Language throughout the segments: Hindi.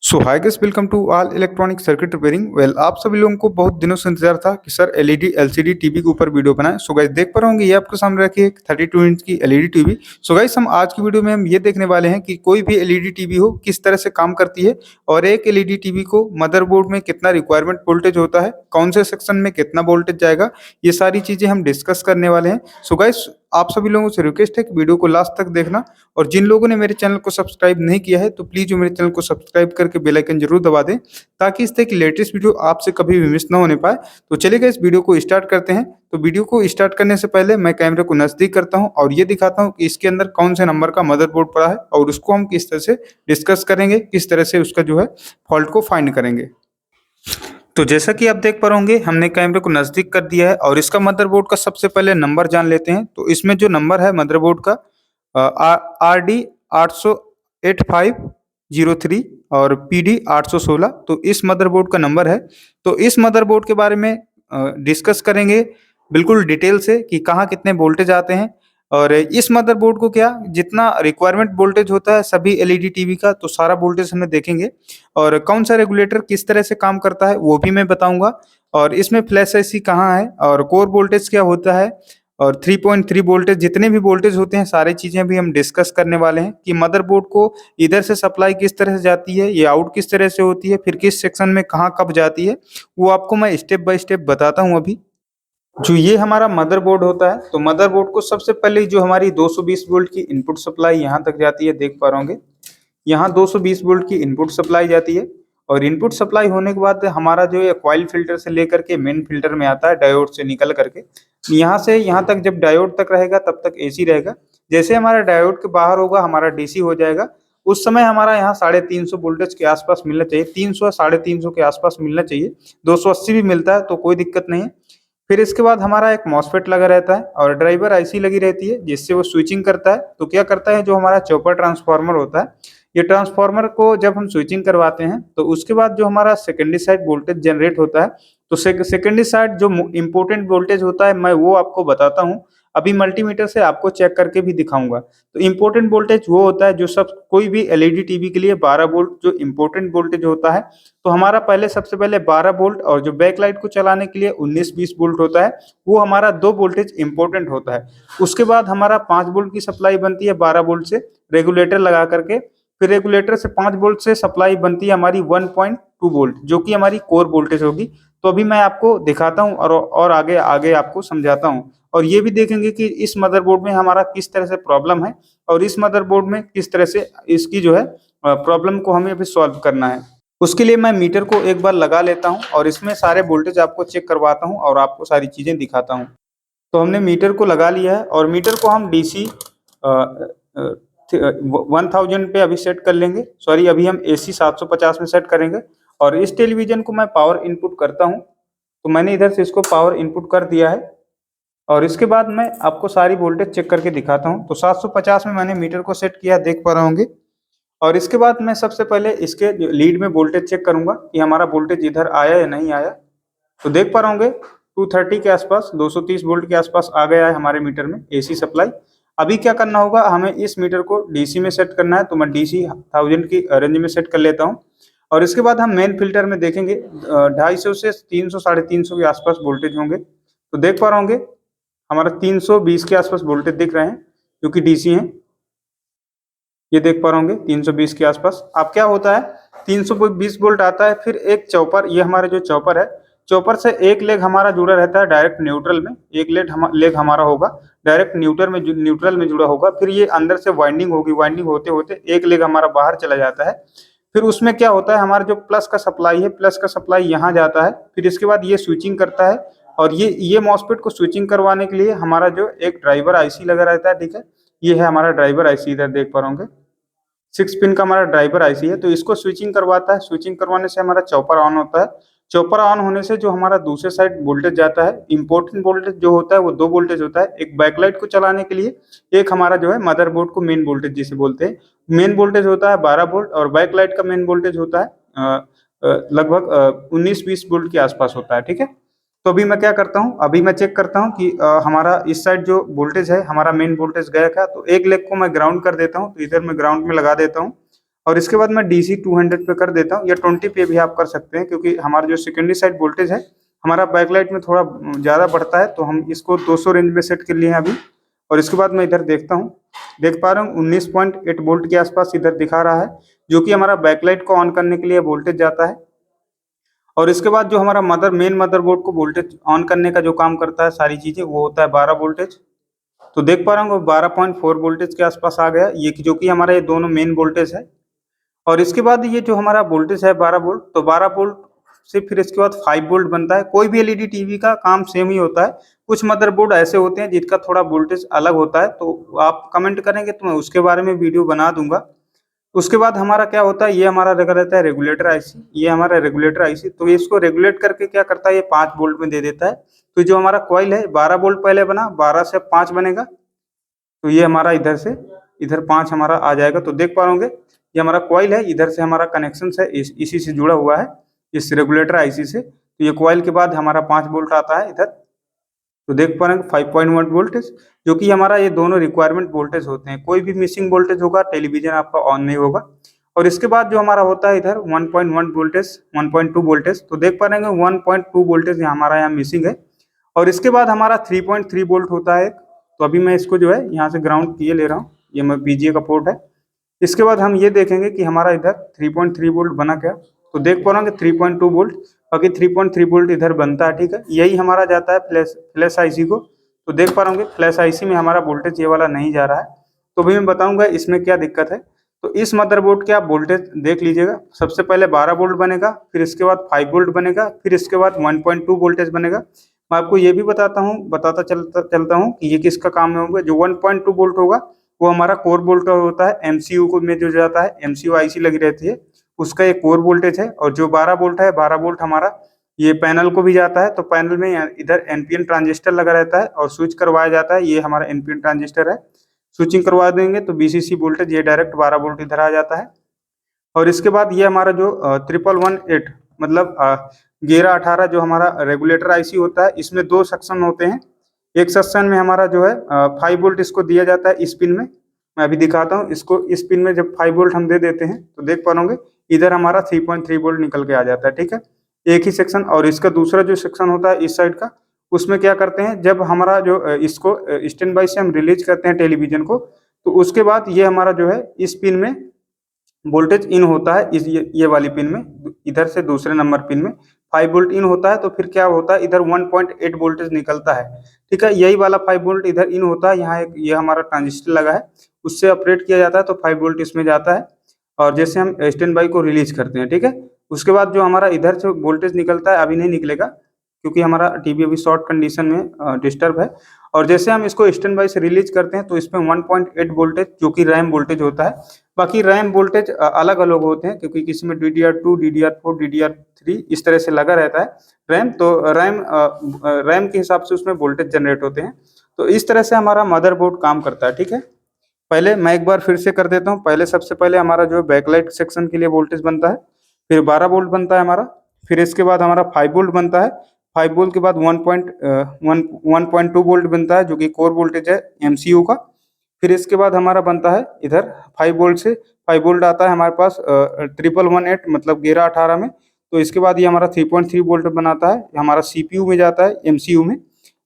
So hi guys, welcome to all electronic circuit repairing. Well, आप सभी लोगों को बहुत दिनों से इंतजार था कि सर एलईडी एलसीडी टीवी के ऊपर वीडियो बनाएं। सो गाइस, देख पा रहे होंगे ये आपके सामने रखी है एक 32 इंच की एलईडी टीवी। सो गाइस, हम आज की वीडियो में हम ये देखने वाले हैं कि कोई भी एलईडी टीवी हो किस तरह से काम करती है और एक एलईडी टीवी को मदरबोर्ड में कितना रिक्वायरमेंट वोल्टेज होता है, कौन से सेक्शन में कितना वोल्टेज जाएगा, ये सारी चीजें हम डिस्कस करने वाले हैं। सो गाइस, आप सभी लोगों से रिक्वेस्ट है कि वीडियो को लास्ट तक देखना, और जिन लोगों ने मेरे चैनल को सब्सक्राइब नहीं किया है तो प्लीज मेरे चैनल को सब्सक्राइब करके बेल आइकन जरूर दबा दें, ताकि इस तरह की लेटेस्ट वीडियो आपसे कभी भी मिस ना होने पाए। तो चलिए इस वीडियो को स्टार्ट करते हैं। तो वीडियो को स्टार्ट करने से पहले मैं कैमरे को नजदीक करता हूं और ये दिखाता हूं कि इसके अंदर कौन से नंबर का मदरबोर्ड पड़ा है और उसको हम किस तरह से डिस्कस करेंगे, किस तरह से उसका जो है फॉल्ट को फाइंड करेंगे। तो जैसा कि आप देख पा रहे होंगे, हमने कैमरे को नजदीक कर दिया है और इसका मदरबोर्ड का सबसे पहले नंबर जान लेते हैं। तो इसमें जो नंबर है मदरबोर्ड का RD 88503 और PD 816, तो इस मदरबोर्ड का नंबर है। तो इस मदरबोर्ड के बारे में डिस्कस करेंगे बिल्कुल डिटेल से कि कहाँ कितने वोल्टेज आते हैं, और इस मदरबोर्ड को क्या जितना रिक्वायरमेंट वोल्टेज होता है सभी एलईडी टीवी का, तो सारा वोल्टेज हमें देखेंगे। और कौन सा रेगुलेटर किस तरह से काम करता है वो भी मैं बताऊंगा, और इसमें फ्लैश आईसी कहाँ है और कोर वोल्टेज क्या होता है, और 3.3 वोल्टेज जितने भी वोल्टेज होते हैं सारी चीजें भी हम डिस्कस करने वाले हैं कि मदरबोर्ड को इधर से सप्लाई किस तरह से जाती है, ये आउट किस तरह से होती है, फिर किस सेक्शन में कहाँ कब जाती है, वो आपको मैं स्टेप बाय स्टेप बताता हूँ अभी। जो ये हमारा मदरबोर्ड होता है, तो मदरबोर्ड को सबसे पहले जो हमारी 220 वोल्ट की इनपुट सप्लाई यहाँ तक जाती है, देख पा रहे होंगे यहाँ 220 वोल्ट की इनपुट सप्लाई जाती है। और इनपुट सप्लाई होने के बाद हमारा जो ये कॉइल फिल्टर से लेकर के मेन फिल्टर में आता है डायोड से निकल करके, यहाँ से यहाँ तक जब डायोड तक रहेगा तब तक एसी रहेगा। जैसे हमारा डायोड के बाहर होगा हमारा डीसी हो जाएगा। उस समय हमारा यहाँ 350 वोल्टेज के आसपास मिलना चाहिए, 300 350 के आसपास मिलना चाहिए। 280 भी मिलता है तो कोई दिक्कत नहीं है। फिर इसके बाद हमारा एक मॉसफेट लगा रहता है और ड्राइवर आईसी लगी रहती है जिससे वो स्विचिंग करता है। तो क्या करता है, जो हमारा चॉपर ट्रांसफार्मर होता है, ये ट्रांसफार्मर को जब हम स्विचिंग करवाते हैं तो उसके बाद जो हमारा सेकेंडरी साइड वोल्टेज जनरेट होता है, तो सेकेंडरी साइड जो इम्पोर्टेंट वोल्टेज होता है मैं वो आपको बताता हूँ। अभी मल्टीमीटर से आपको चेक करके भी दिखाऊंगा। तो इम्पोर्टेंट वोल्टेज वो होता है जो सब कोई भी एलईडी टीवी के लिए 12 वोल्ट जो इम्पोर्टेंट वोल्टेज होता है। तो हमारा पहले सबसे पहले 12 वोल्ट, और जो बैक लाइट को चलाने के लिए 19-20 वोल्ट होता है, वो हमारा 2 वोल्टेज इंपॉर्टेंट होता है। उसके बाद हमारा 5 वोल्ट की सप्लाई बनती है 12 वोल्ट से रेगुलेटर लगा करके। फिर रेगुलेटर से 5 वोल्ट से सप्लाई बनती है हमारी 1.2 वोल्ट, जो कि हमारी कोर वोल्टेज होगी। तो अभी मैं आपको दिखाता हूँ और आगे आगे आपको समझाता हूँ, और ये भी देखेंगे कि इस मदरबोर्ड में हमारा किस तरह से प्रॉब्लम है और इस मदरबोर्ड में किस तरह से इसकी जो है प्रॉब्लम को हमें अभी सॉल्व करना है। उसके लिए मैं मीटर को एक बार लगा लेता हूँ और इसमें सारे वोल्टेज आपको चेक करवाता हूँ और आपको सारी चीजें दिखाता हूँ। तो हमने मीटर को लगा लिया है और मीटर को हम डीसी 1000 पे अभी सेट कर लेंगे। सॉरी, अभी हम एसी 750 में सेट करेंगे। और इस टेलीविजन को मैं पावर इनपुट करता हूँ, तो मैंने इधर से इसको पावर इनपुट कर दिया है। और इसके बाद मैं आपको सारी वोल्टेज चेक करके दिखाता हूँ। तो 750 में मैंने मीटर को सेट किया, देख पा रहे होंगे। और इसके बाद मैं सबसे पहले इसके लीड में वोल्टेज चेक करूंगा कि हमारा वोल्टेज इधर आया या नहीं आया। तो देख पा रहे होंगे 230 के आसपास, 230 वोल्ट के आसपास आ गया है हमारे मीटर में एसी सप्लाई। अभी क्या करना होगा, हमें इस मीटर को डीसी में सेट करना है। तो मैं डीसी 1000 की रेंज में सेट कर लेता हूँ। और इसके बाद हम मेन फिल्टर में देखेंगे 250 से 300 350 के आसपास वोल्टेज होंगे। तो देख पा रहे होंगे हमारा 320 के आसपास वोल्टेज दिख रहे हैं, क्योंकि डीसी है। ये देख पा रहे होंगे 320 के आसपास। अब क्या होता है, 320 वोल्ट आता है, फिर एक चॉपर, ये हमारा जो चॉपर है, चॉपर से एक लेग हमारा जुड़ा रहता है डायरेक्ट न्यूट्रल में। एक लेग हमारा होगा डायरेक्ट न्यूट्रल में जुड़ा होगा। फिर ये अंदर से वाइंडिंग होगी, वाइंडिंग होते होते एक लेग हमारा बाहर चला जाता है। फिर उसमें क्या होता है, हमारा जो प्लस का सप्लाई है, प्लस का सप्लाई यहाँ जाता है। फिर इसके बाद ये स्विचिंग करता है, और ये मॉसफेट को स्विचिंग करवाने के लिए हमारा जो एक ड्राइवर आईसी लगा रहता है, ठीक है। ये है हमारा ड्राइवर आईसी, इधर देख पा रहे होंगे 6 पिन का हमारा ड्राइवर आईसी है। तो इसको स्विचिंग करवाता है। स्विचिंग करवाने से हमारा चॉपर ऑन होता है। चॉपर ऑन होने से जो हमारा दूसरे साइड वोल्टेज जाता है, इंपोर्टेंट वोल्टेज जो होता है वो 2 वोल्टेज होता है। एक बैकलाइट को चलाने के लिए, एक हमारा जो है मदरबोर्ड को मेन वोल्टेज जिसे बोलते हैं, मेन वोल्टेज होता है 12 वोल्ट, और बैकलाइट का मेन वोल्टेज होता है लगभग 19-20 वोल्ट के आसपास होता है, ठीक है। तो अभी मैं क्या करता हूँ, अभी मैं चेक करता हूँ कि हमारा इस साइड जो वोल्टेज है, हमारा मेन वोल्टेज गया क्या। तो एक लेग को मैं ग्राउंड कर देता हूँ, तो इधर मैं ग्राउंड में लगा देता हूँ। और इसके बाद मैं डीसी 200 पे कर देता हूँ, या 20 पे भी आप कर सकते हैं, क्योंकि हमारा जो सेकेंडरी साइड वोल्टेज है हमारा बैकलाइट में थोड़ा ज़्यादा बढ़ता है, तो हम इसको 200 रेंज में सेट कर लिए हैं अभी। और इसके बाद मैं इधर देखता हूँ, देख पा रहा हूँ 19.8 वोल्ट के आसपास इधर दिखा रहा है, जो कि हमारा बैकलाइट को ऑन करने के लिए वोल्टेज जाता है। और इसके बाद जो हमारा मेन मदरबोर्ड को वोल्टेज ऑन करने का जो काम करता है सारी चीज़ें, वो होता है 12 वोल्टेज। तो देख पा रहा हूँ 12.4 वोल्टेज के आसपास आ गया, ये जो कि हमारा ये दोनों मेन वोल्टेज है। और इसके बाद ये जो हमारा वोल्टेज है 12 वोल्ट, तो 12 वोल्ट से फिर इसके बाद 5 वोल्ट बनता है। कोई भी एलईडी टीवी का काम सेम ही होता है। कुछ मदरबोर्ड ऐसे होते हैं जिनका थोड़ा वोल्टेज अलग होता है, तो आप कमेंट करेंगे तो मैं उसके बारे में वीडियो बना दूंगा। उसके बाद हमारा क्या होता है, ये हमारा लगा रहता है रेगुलेटर आईसी, ये हमारा रेगुलेटर आईसी। तो इसको रेगुलेट करके क्या करता है, ये 5 वोल्ट में दे देता है। तो जो हमारा कॉइल है 12 वोल्ट पहले बना, 12 से 5 बनेगा, तो ये हमारा इधर से इधर 5 हमारा आ जाएगा। तो देख पा रहे होंगे ये हमारा कॉइल है, इधर से हमारा कनेक्शन है, इसी से जुड़ा हुआ है, इस रेगुलेटर आईसी से। तो ये कॉइल के बाद हमारा 5 वोल्ट आता है इधर। तो देख पा रहे हैं 5.1 वोल्टेज, जो कि हमारा ये दोनों रिक्वायरमेंट वोल्टेज होते हैं। कोई भी मिसिंग वोल्टेज होगा टेलीविजन आपका ऑन नहीं होगा। और इसके बाद जो हमारा होता है इधर 1.1 वोल्टेज, 1.2 वोल्टेज। तो देख पा रहे हैं 1.2 वोल्टेज हमारा यहाँ मिसिंग है। और इसके बाद हमारा 3.3 वोल्ट होता है। तो अभी मैं इसको जो है यहाँ से ग्राउंड किए ले रहा हूँ, ये मैं बीजीए का पोर्ट है। इसके बाद हम ये देखेंगे कि हमारा इधर 3.3 वोल्ट बना क्या। तो देख पा रहे हैं 3.2 वोल्ट, बाकी 3.3 वोल्ट इधर बनता है, ठीक है। यही हमारा जाता है फ्लैश आईसी को। तो देख पा रहे होंगे फ्लैश आईसी में हमारा वोल्टेज ये वाला नहीं जा रहा है। तो अभी मैं बताऊंगा इसमें क्या दिक्कत है। तो इस मदरबोर्ड के आप वोल्टेज देख लीजिएगा, सबसे पहले 12 वोल्ट बनेगा, फिर इसके बाद 5 वोल्ट बनेगा, फिर इसके बाद 1.2 वोल्टेज बनेगा। मैं आपको ये भी बताता चलता हूँ कि ये किसका काम में होगा। जो 1.2 वोल्ट होगा वो हमारा कोर वोल्ट होता है, एमसीयू को में जो जाता है, एमसीयू आईसी लगी रहती है, उसका एक कोर वोल्टेज है। और जो 12 वोल्ट है, 12 वोल्ट हमारा ये पैनल को भी जाता है। तो पैनल में इधर एनपीएन ट्रांजिस्टर लगा रहता है और स्विच करवाया जाता है, ये हमारा एनपीएन ट्रांजिस्टर है। स्विचिंग करवा देंगे तो बीसीसी वोल्टेज ये डायरेक्ट 12 वोल्ट इधर आ जाता है। और इसके बाद ये हमारा जो 1118 मतलब 1118 जो हमारा रेगुलेटर आईसी होता है, इसमें 2 सेक्शन होते हैं। एक सेक्शन में हमारा जो है 5 वोल्ट इसको दिया जाता है इस पिन में। मैं अभी दिखाता हूँ इसको। इस पिन में जब 5 वोल्ट हम दे देते हैं तो देख पाओगे इधर हमारा 3.3 वोल्ट निकल के आ जाता है, ठीक है, एक ही सेक्शन। और इसका दूसरा जो सेक्शन होता है इस साइड का, उसमें क्या करते हैं, जब हमारा जो इसको स्टैंड बाई से हम रिलीज करते हैं टेलीविजन को, तो उसके बाद ये हमारा जो है इस पिन में वोल्टेज इन होता है, इस ये वाली पिन में, इधर से दूसरे नंबर पिन में 5 वोल्ट इन होता है। तो फिर क्या होता है, इधर 1.8 वोल्टेज निकलता है, ठीक है। यही वाला 5 वोल्ट इधर इन होता है, यहाँ एक ये हमारा ट्रांजिस्टर लगा है, उससे ऑपरेट किया जाता है। तो 5 वोल्ट इसमें जाता है और जैसे हम स्टैंड बाई को रिलीज करते हैं, ठीक है। उसके बाद जो हमारा इधर से वोल्टेज निकलता है, अभी नहीं निकलेगा क्योंकि हमारा टीवी अभी शॉर्ट कंडीशन में डिस्टर्ब है। और जैसे हम इसको स्टैंड बाई से रिलीज करते हैं तो इसमें 1.8 वोल्टेज जो कि रैम वोल्टेज होता है। बाकी रैम वोल्टेज अलग अलग होते हैं, क्योंकि किसी में DDR2, DDR4, DDR3 इस तरह से लगा रहता है रैम। तो रैम के हिसाब से उसमें वोल्टेज जनरेट होते हैं। तो इस तरह से हमारा मदरबोर्ड काम करता है, ठीक है। पहले मैं एक बार फिर से कर देता हूँ। पहले सबसे पहले हमारा जो बैकलाइट सेक्शन के लिए वोल्टेज बनता है, फिर 12 वोल्ट बनता है हमारा, फिर इसके बाद हमारा 5 वोल्ट बनता है। 5 वोल्ट के बाद 1.2 वोल्ट बनता है जो कि कोर वोल्टेज है एमसीयू का। फिर इसके बाद हमारा बनता है इधर 5 वोल्ट से 5 वोल्ट आता है हमारे पास 1118 मतलब 1118 में। तो इसके बाद ये हमारा 3.3 वोल्ट बनाता है, हमारा सीपीयू में जाता है,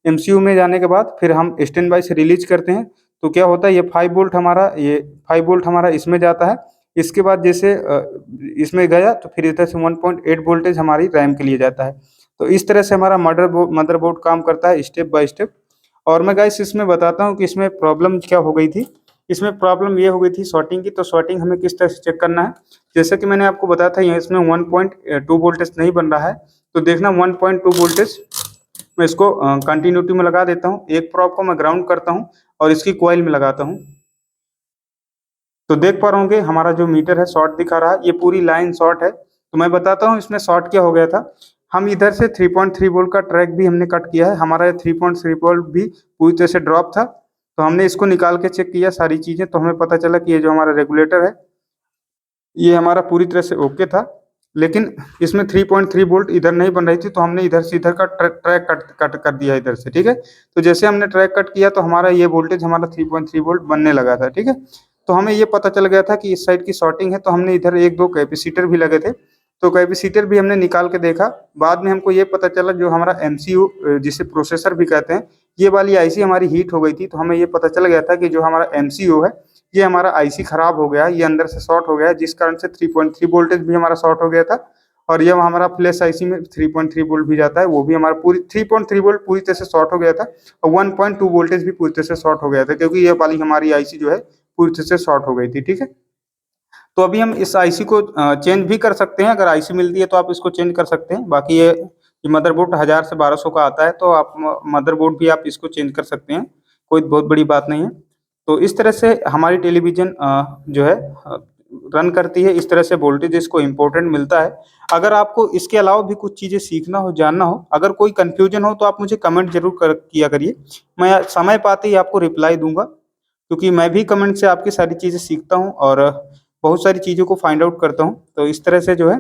एमसीयू में जाने के बाद फिर हम स्टैंड बाई से रिलीज करते हैं। तो क्या होता है, ये 5 वोल्ट हमारा इसमें जाता है। इसके बाद जैसे इसमें गया तो फिर इधर से 1.8 वोल्टेज हमारी रैम के लिए जाता है। तो इस तरह से हमारा मदरबोर्ड काम करता है स्टेप बाय स्टेप। और मैं गाइस इसमें बताता हूँ कि इसमें प्रॉब्लम क्या हो गई थी। इसमें प्रॉब्लम ये हो गई थी शॉर्टिंग की। तो शॉर्टिंग हमें किस तरह से चेक करना है, जैसे कि मैंने आपको बताया था, इसमें 1.2 वोल्टेज नहीं बन रहा है। तो देखना 1.2 वोल्टेज मैं इसको कंटिन्यूटी में लगा देता हूँ, एक प्रॉब को मैं ग्राउंड करता हूँ और इसकी कॉइल में लगाता हूँ। तो देख पा रहे होंगे हमारा जो मीटर है शॉर्ट दिखा रहा है, ये पूरी लाइन शॉर्ट है। तो मैं बताता हूँ इसमें शॉर्ट क्या हो गया था। हम इधर से 3.3 वोल्ट का ट्रैक भी हमने कट किया है, हमारा ये 3.3 वोल्ट भी पूरी तरह से ड्रॉप था। तो हमने इसको निकाल के चेक किया सारी चीज़ें, तो हमें पता चला कि ये जो हमारा रेगुलेटर है ये हमारा पूरी तरह से ओके था। लेकिन इसमें 3.3 वोल्ट इधर नहीं बन रही थी, तो हमने इधर से इधर का ट्रैक कट कर दिया इधर से, ठीक है। तो जैसे हमने ट्रैक कट किया तो हमारा ये वोल्टेज हमारा 3.3 वोल्ट बनने लगा था, ठीक है। तो हमें ये पता चल गया था कि इस साइड की शॉर्टिंग है, तो हमने इधर 1-2 कैपेसिटर भी लगे थे, तो कैपेसिटर भी हमने निकाल के देखा। बाद में हमको ये पता चला जो हमारा एमसीयू जिसे प्रोसेसर भी कहते हैं, ये वाली आईसी हमारी हीट हो गई थी, तो हमें ये पता चल गया था कि जो हमारा एमसीयू है, ये हमारा आईसी खराब हो गया है, ये अंदर से शॉर्ट हो गया है, जिस कारण से 3.3 वोल्टेज भी हमारा शॉर्ट हो गया था। और ये हमारा फ्लैश आईसी में 3.3 वोल्ट भी जाता है, वो भी हमारा पूरी 3.3 वोल्ट पूरी तरह से शॉर्ट हो गया था, और 1.2 वोल्टेज भी पूरी तरह से शॉर्ट हो गया था, क्योंकि ये वाली हमारी आईसी जो है पूरी तरह से शॉर्ट हो गई थी। ठीक है, तो अभी हम इस आईसी को चेंज भी कर सकते हैं। अगर आईसी मिलती है तो आप इसको चेंज कर सकते हैं। बाकी ये मदरबोर्ड 1000 से 1200 का आता है, तो आप मदरबोर्ड भी आप इसको चेंज कर सकते हैं, कोई बहुत बड़ी बात नहीं है। तो इस तरह से हमारी टेलीविज़न जो है रन करती है, इस तरह से वोल्टेज इसको इम्पोर्टेंट मिलता है। अगर आपको इसके अलावा भी कुछ चीज़ें सीखना हो, जानना हो, अगर कोई कन्फ्यूजन हो, तो आप मुझे कमेंट ज़रूर किया करिए। मैं समय पाते ही आपको रिप्लाई दूँगा, क्योंकि मैं भी कमेंट से आपकी सारी चीज़ें सीखता हूँ और बहुत सारी चीज़ों को फाइंड आउट करता हूँ। तो इस तरह से जो है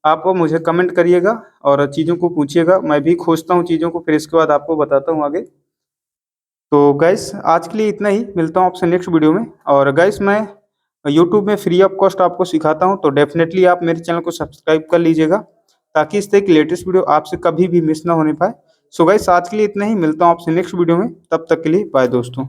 आप मुझे कमेंट करिएगा और चीज़ों को पूछिएगा, मैं भी खोजता हूँ चीज़ों को, फिर इसके बाद आपको बताता हूँ आगे। तो गाइस आज के लिए इतना ही, मिलता हूँ आपसे नेक्स्ट वीडियो में। और गाइस मैं यूट्यूब में फ्री ऑफ कॉस्ट आपको सिखाता हूँ, तो डेफिनेटली आप मेरे चैनल को सब्सक्राइब कर लीजिएगा, ताकि इस तरह की लेटेस्ट वीडियो आपसे कभी भी मिस ना होने पाए। सो गाइस आज के लिए इतना ही, मिलता हूँ आपसे नेक्स्ट वीडियो में, तब तक के लिए बाय दोस्तों।